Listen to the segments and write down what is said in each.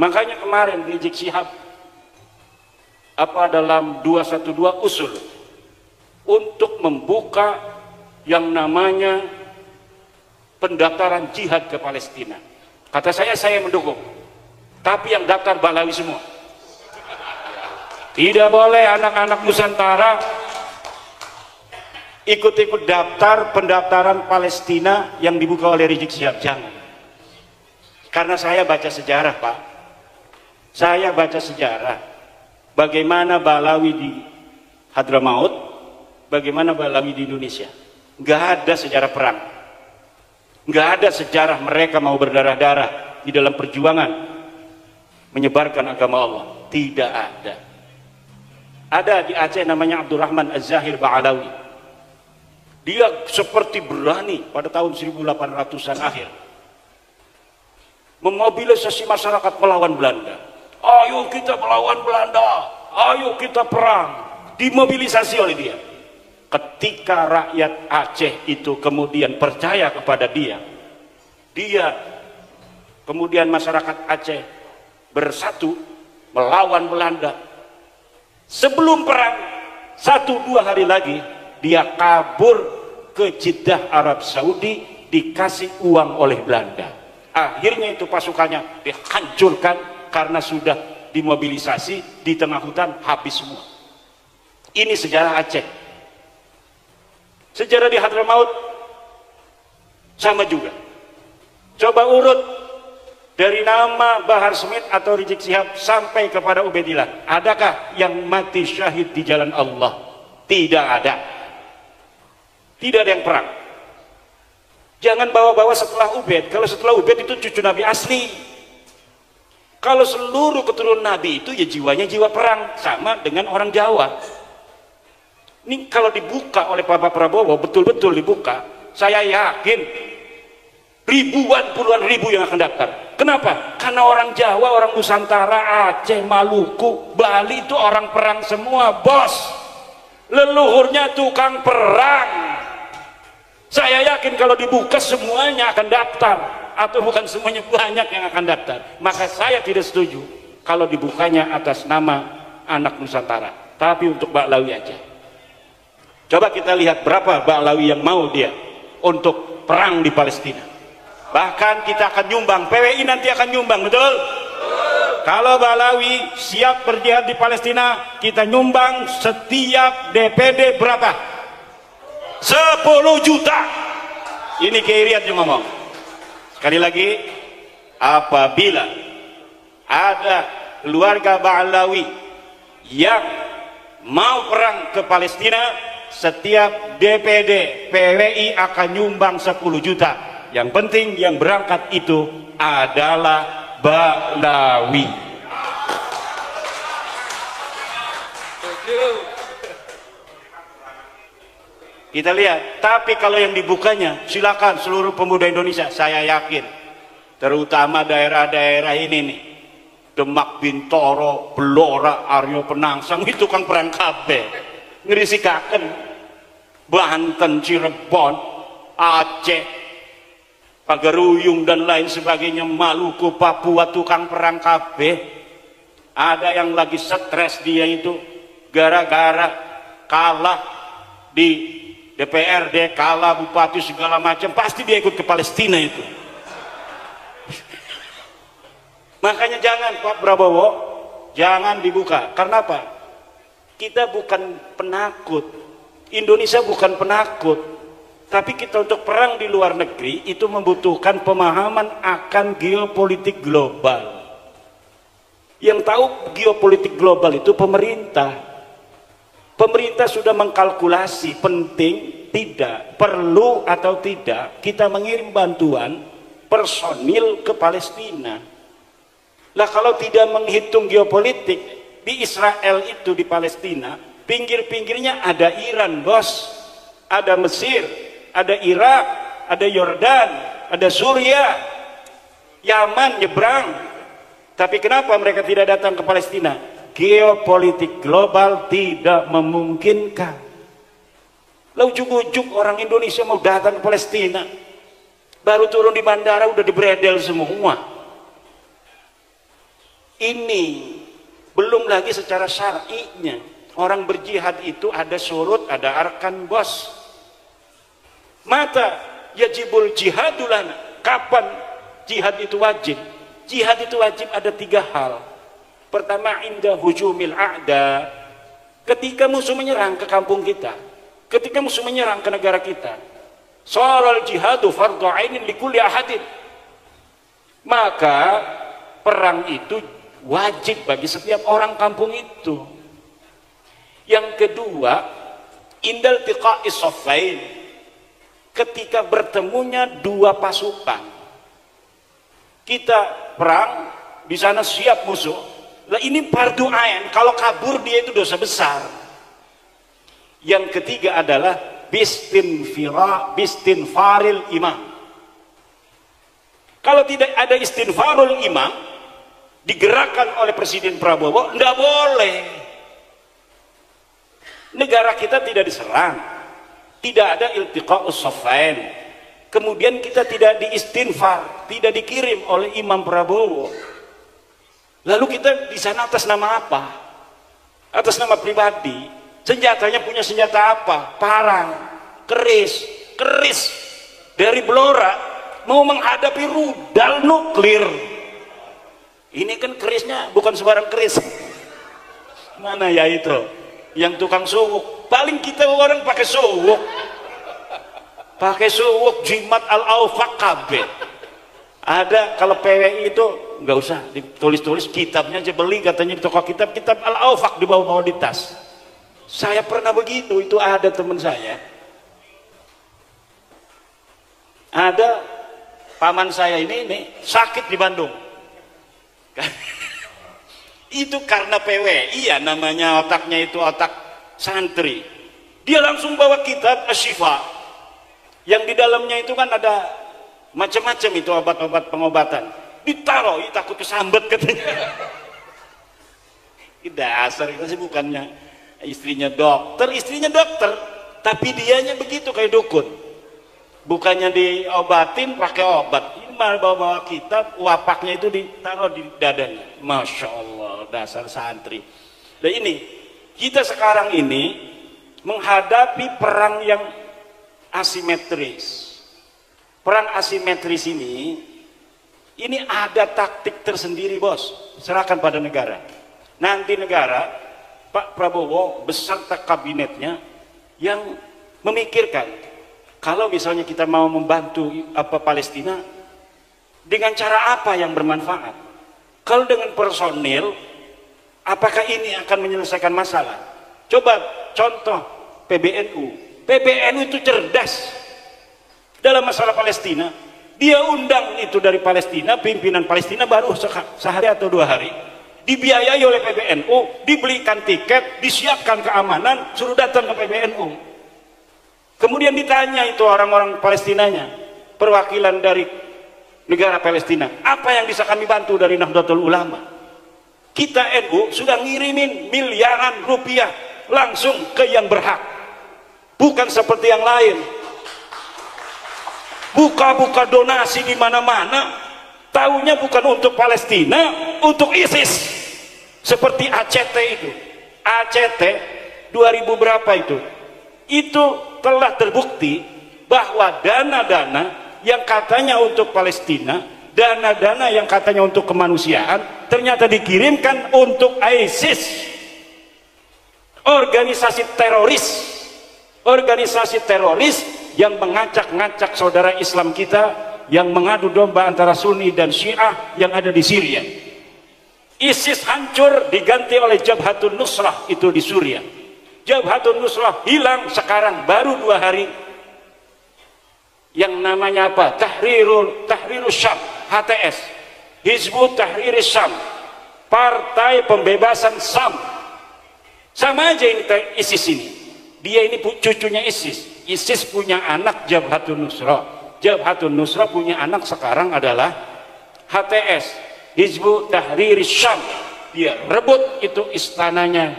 Makanya kemarin Rizik Syihab dalam 212 usul untuk membuka yang namanya pendaftaran jihad ke Palestina. Kata saya mendukung. Tapi yang daftar Balawi semua. Tidak boleh anak-anak Nusantara ikut-ikut daftar pendaftaran Palestina yang dibuka oleh Rizik Syihab. Jangan. Karena saya baca sejarah, Pak. Saya baca sejarah bagaimana Balawi di Hadramaut, bagaimana Balawi di Indonesia. Nggak ada sejarah perang, nggak ada sejarah mereka mau berdarah-darah di dalam perjuangan menyebarkan agama Allah. Tidak ada. Ada di Aceh namanya Abdurrahman Az-Zahir Ba'alawi. Dia seperti berani pada tahun 1800-an akhir memobilisasi masyarakat melawan Belanda. Ayo kita melawan Belanda, ayo kita perang. Dimobilisasi oleh dia. Ketika rakyat Aceh itu kemudian percaya kepada dia, kemudian masyarakat Aceh bersatu melawan Belanda. Sebelum perang 1-2 hari lagi dia kabur ke Jeddah Arab Saudi, dikasih uang oleh Belanda. Akhirnya itu pasukannya dihancurkan karena sudah dimobilisasi di tengah hutan, habis semua. Ini sejarah Aceh. Sejarah di Hadramaut sama juga. Coba urut dari nama Bahar Smith atau Rizik Syihab sampai kepada Ubaidillah. Adakah yang mati syahid di jalan Allah? Tidak ada. Tidak ada yang perang. Jangan bawa-bawa setelah Ubaid. Kalau setelah Ubaid itu cucu Nabi asli. Kalau seluruh keturunan Nabi itu ya jiwanya jiwa perang, sama dengan orang Jawa. Ini kalau dibuka oleh Bapak Prabowo, betul-betul dibuka, saya yakin ribuan, puluhan ribu yang akan daftar. Kenapa? Karena orang Jawa, orang Nusantara, Aceh, Maluku, Bali itu orang perang semua, bos. Leluhurnya tukang perang. Saya yakin kalau dibuka semuanya akan daftar, atau bukan semuanya, banyak yang akan daftar. Maka saya tidak setuju kalau dibukanya atas nama anak Nusantara, tapi untuk Ba'lawi aja. Coba kita lihat berapa Ba'lawi yang mau dia untuk perang di Palestina. Bahkan kita akan nyumbang, PWI nanti akan nyumbang, betul? Kalau Ba'lawi siap berjihad di Palestina, kita nyumbang setiap DPD berapa? 10 juta. Ini Kiai Riyad yang ngomong. Sekali lagi, apabila ada keluarga Ba'lawi yang mau perang ke Palestina, setiap DPD PWI akan nyumbang 10 juta. Yang penting yang berangkat itu adalah Ba'lawi. Kita lihat. Tapi kalau yang dibukanya, silakan seluruh pemuda Indonesia. Saya yakin, terutama daerah-daerah ini nih, Demak, Bintoro, Blora, Aryo Penangsang, itu kan perang kabeh. Ngerisikaken Banten, Cirebon, Aceh, Pagaruyung dan lain sebagainya, Maluku, Papua, tukang perang kabeh. Ada yang lagi stres dia itu gara-gara kalah di DPRD, kalah bupati segala macam, pasti dia ikut ke Palestina itu. Makanya jangan Pak Prabowo, jangan dibuka. Karena apa? Kita bukan penakut, Indonesia bukan penakut, tapi kita untuk perang di luar negeri itu membutuhkan pemahaman akan geopolitik global. Yang tahu geopolitik global itu pemerintah. Pemerintah sudah mengkalkulasi penting, tidak, perlu atau tidak kita mengirim bantuan personil ke Palestina. Lah kalau tidak menghitung geopolitik, di Israel itu, di Palestina, pinggir-pinggirnya ada Iran, bos, ada Mesir, ada Irak, ada Yordan, ada Suriah, Yaman nyebrang. Tapi kenapa mereka tidak datang ke Palestina? Geopolitik global tidak memungkinkan. Lah ujung-ujung orang Indonesia mau datang ke Palestina, baru turun di bandara udah dibredel semua. Ini belum lagi secara syar'inya. Orang berjihad itu ada syurut, ada arkan, bos. Mata yajibul jihadulana. Kapan jihad itu wajib? Jihad itu wajib ada 3 hal. Pertama, inda hujumil a'da. Ketika musuh menyerang ke kampung kita, ketika musuh menyerang ke negara kita, sharal jihadu fardhu ainin likulli ahadin. Maka perang itu wajib bagi setiap orang kampung itu. Yang kedua, indal tiqa'is saffain, ketika bertemunya 2 pasukan. Kita perang, di sana siap musuh. Lah ini fardu ain, kalau kabur dia itu dosa besar. Yang ketiga adalah bistinfaril imam. Kalau tidak ada istinfarul imam digerakkan oleh Presiden Prabowo, tidak boleh. Negara kita tidak diserang, tidak ada iltiqa'us saffain, kemudian kita tidak diistinfar, tidak dikirim oleh Imam Prabowo. Lalu kita di sana atas nama apa? Atas nama pribadi. Senjatanya punya senjata apa? Parang, keris dari Blora, mau menghadapi rudal nuklir. Ini kan kerisnya bukan sembarang keris. Mana ya itu? Yang tukang suwuk. Paling kita orang pakai suwuk. Pakai suwuk jimat al-aufaq kabeh. Ada kalau PWI itu nggak usah ditulis-tulis, kitabnya aja beli katanya di toko kitab al-aufaq dibawa-bawa di tas. Saya pernah begitu, itu ada teman saya. Ada paman saya ini sakit di Bandung. Itu karena PWI ya, namanya otaknya itu otak santri. Dia langsung bawa kitab Asy-Syifa, yang di dalamnya itu kan ada macam-macam itu obat-obat pengobatan. Ditaruh, takut kesambet katanya. Dasar itu sih, bukannya istrinya dokter, tapi dianya begitu kayak dukun. Bukannya diobatin pakai obat, ini malah bawa kitab, wapaknya itu ditaruh di dadanya. Masya Allah, dasar santri. Dan ini kita sekarang ini menghadapi perang yang asimetris. Perang asimetris ini ada taktik tersendiri, bos. Serahkan pada negara. Nanti negara, Pak Prabowo beserta kabinetnya yang memikirkan, kalau misalnya kita mau membantu Palestina, dengan cara apa yang bermanfaat? Kalau dengan personil, apakah ini akan menyelesaikan masalah? Coba contoh PBNU. PBNU itu cerdas dalam masalah Palestina. Dia undang itu dari Palestina, pimpinan Palestina baru sehari atau 2 hari. Dibiayai oleh PBNU, dibelikan tiket, disiapkan keamanan, suruh datang ke PBNU. Kemudian ditanya itu orang-orang Palestinanya, perwakilan dari negara Palestina, apa yang bisa kami bantu dari Nahdlatul Ulama? Kita NU sudah ngirimin miliaran rupiah langsung ke yang berhak, bukan seperti yang lain. Buka-buka donasi di mana-mana, taunya bukan untuk Palestina, untuk ISIS. Seperti ACT itu, ACT 2000 berapa itu telah terbukti bahwa dana-dana yang katanya untuk Palestina, dana-dana yang katanya untuk kemanusiaan, ternyata dikirimkan untuk ISIS, organisasi teroris yang mengacak-ngacak saudara Islam kita, yang mengadu domba antara Sunni dan Syiah yang ada di Syria. ISIS hancur, diganti oleh Jabhatun Nusrah itu di Suriah. Jabhatun Nusrah hilang sekarang baru 2 hari. Yang namanya apa? Tahrirus Syam, HTS, Hizbut Tahrir Syam, Partai Pembebasan Syam. Sama aja ini ISIS ini. Dia ini cucunya ISIS. ISIS punya anak Jabhatun Nusrah. Jabhatun Nusrah punya anak sekarang adalah HTS, Hizbut Tahrir Syam. Dia rebut itu istananya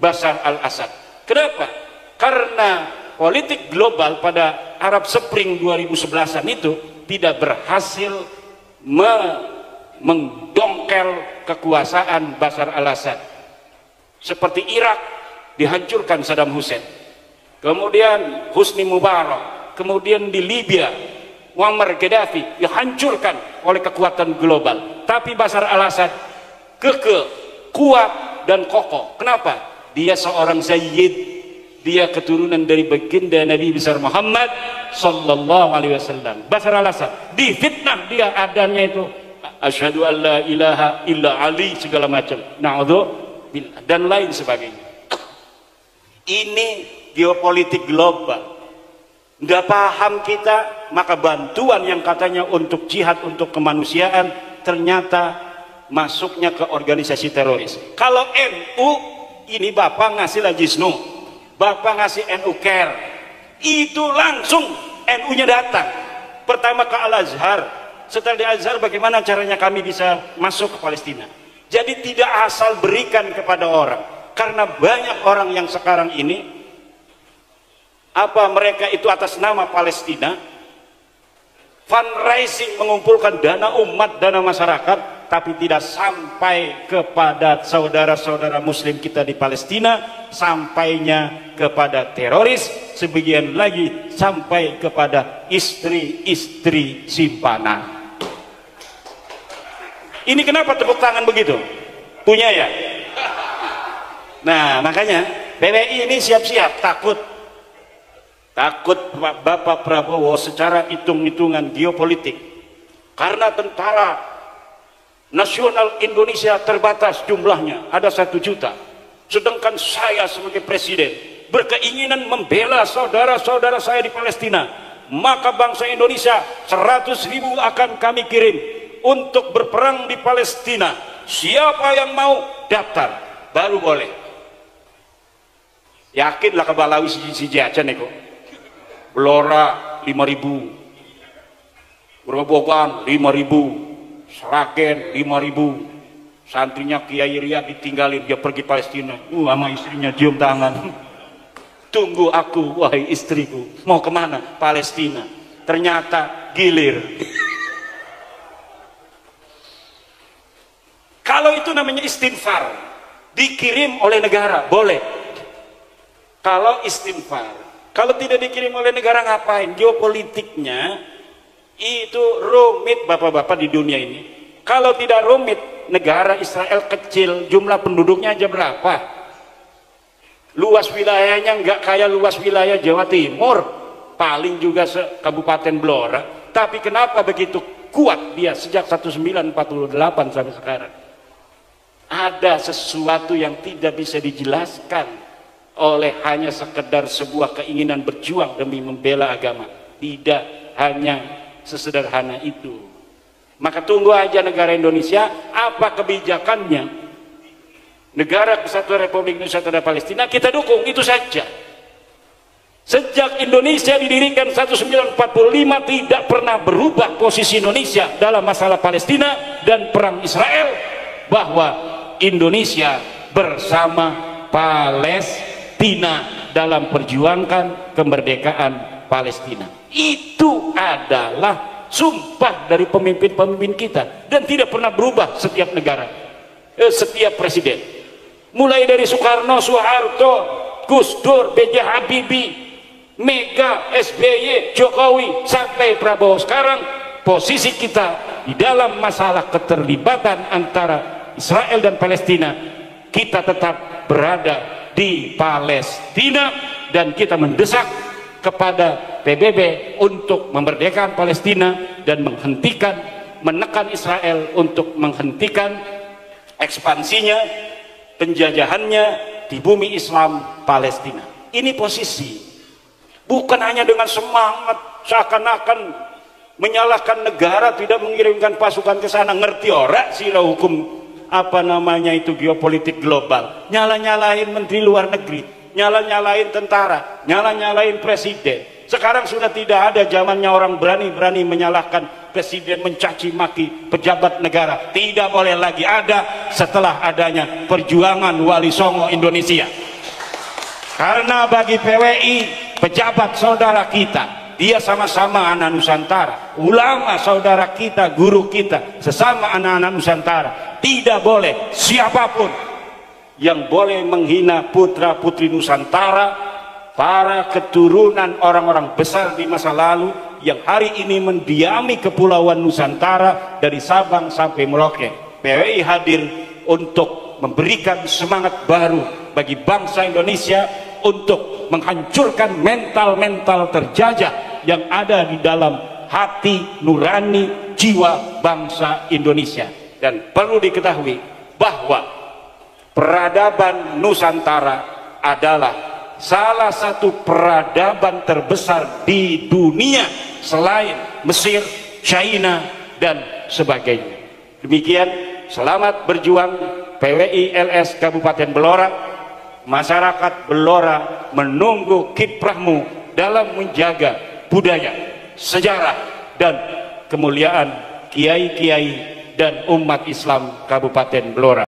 Bashar al-Assad. Kenapa? Karena politik global pada Arab Spring 2011-an itu tidak berhasil mendongkel kekuasaan Bashar al-Assad. Seperti Irak dihancurkan Saddam Hussein, kemudian Husni Mubarak, kemudian di Libya Muammar Gaddafi dihancurkan oleh kekuatan global. Tapi Bashar al-Assad kekeh, kuat dan kokoh. Kenapa? Dia seorang sayyid, dia keturunan dari baginda Nabi besar Muhammad sallallahu alaihi wasallam. Bashar al-Assad difitnah, dia adanya itu asyhadu an la ilaha illa Ali segala macam, na'udzubillah dan lain sebagainya. Ini geopolitik global. Nggak paham kita, maka bantuan yang katanya untuk jihad, untuk kemanusiaan, ternyata masuknya ke organisasi teroris. Kalau NU, ini Bapak ngasih Lajisnu, Bapak ngasih NU Care, itu langsung NU-nya datang. Pertama ke Al-Azhar, setelah di Al-Azhar bagaimana caranya kami bisa masuk ke Palestina. Jadi tidak asal berikan kepada orang, karena banyak orang yang sekarang ini mereka itu atas nama Palestina fundraising, mengumpulkan dana umat, dana masyarakat, tapi tidak sampai kepada saudara-saudara muslim kita di Palestina, sampainya kepada teroris, sebagian lagi sampai kepada istri-istri simpanan. Ini kenapa tepuk tangan begitu? Punya ya? Nah makanya PWI ini siap-siap, takut Bapak Prabowo secara hitung-hitungan geopolitik, karena tentara nasional Indonesia terbatas jumlahnya, ada 1 juta, sedangkan saya sebagai presiden berkeinginan membela saudara-saudara saya di Palestina, maka bangsa Indonesia 100.000 akan kami kirim untuk berperang di Palestina. Siapa yang mau daftar baru boleh. Yakinlah ke Balawi si aja nih kok. Blora 5.000, Grobogan 5.000, Sragen 5.000, santrinya Kiai Riyad ditinggalin, dia pergi Palestina, sama istrinya cium tangan. Tunggu aku wahai istriku, mau kemana? Palestina. Ternyata gilir. Kalau itu namanya istinfar, dikirim oleh negara boleh. Kalau istinfar, kalau tidak dikirim oleh negara ngapain? Geopolitiknya itu rumit bapak-bapak di dunia ini. Kalau tidak rumit, negara Israel kecil, jumlah penduduknya aja berapa? Luas wilayahnya nggak kayak luas wilayah Jawa Timur, paling juga Kabupaten Blora. Tapi kenapa begitu kuat dia sejak 1948 sampai sekarang? Ada sesuatu yang tidak bisa dijelaskan oleh hanya sekedar sebuah keinginan berjuang demi membela agama. Tidak hanya sesederhana itu. Maka tunggu aja negara Indonesia, apa kebijakannya. Negara Kesatuan Republik Indonesia terhadap Palestina kita dukung, itu saja. Sejak Indonesia didirikan 1945 tidak pernah berubah posisi Indonesia dalam masalah Palestina dan perang Israel, bahwa Indonesia bersama Palestina dalam perjuangkan kemerdekaan Palestina. Itu adalah sumpah dari pemimpin-pemimpin kita dan tidak pernah berubah setiap negara, setiap presiden, mulai dari Soekarno, Soeharto, Gus Dur, B.J. Habibie, Mega, SBY, Jokowi sampai Prabowo sekarang. Posisi kita di dalam masalah keterlibatan antara Israel dan Palestina, kita tetap berada di Palestina dan kita mendesak kepada PBB untuk memerdekakan Palestina dan menekan Israel untuk menghentikan ekspansinya, penjajahannya di bumi Islam Palestina. Ini posisi, bukan hanya dengan semangat seakan-akan menyalahkan negara tidak mengirimkan pasukan ke sana. Ngerti ora sih hukum itu geopolitik global, nyala-nyalain menteri luar negeri, nyala-nyalain tentara, nyala-nyalain presiden. Sekarang sudah tidak ada zamannya orang berani-berani menyalahkan presiden, mencaci maki pejabat negara. Tidak boleh lagi ada setelah adanya perjuangan Wali Songo Indonesia. Karena bagi PWI, pejabat saudara kita, dia sama-sama anak Nusantara, ulama saudara kita, guru kita, sesama anak-anak Nusantara. tidak boleh siapapun yang boleh menghina putra putri Nusantara, para keturunan orang-orang besar di masa lalu yang hari ini mendiami kepulauan Nusantara dari Sabang sampai Merauke. PWI hadir untuk memberikan semangat baru bagi bangsa Indonesia untuk menghancurkan mental-mental terjajah yang ada di dalam hati nurani jiwa bangsa Indonesia. Dan perlu diketahui bahwa peradaban Nusantara adalah salah satu peradaban terbesar di dunia selain Mesir, China, dan sebagainya. Demikian, selamat berjuang PWI LS Kabupaten Blora. Masyarakat Blora menunggu kiprahmu dalam menjaga budaya, sejarah, dan kemuliaan kiai-kiai dan umat Islam Kabupaten Blora.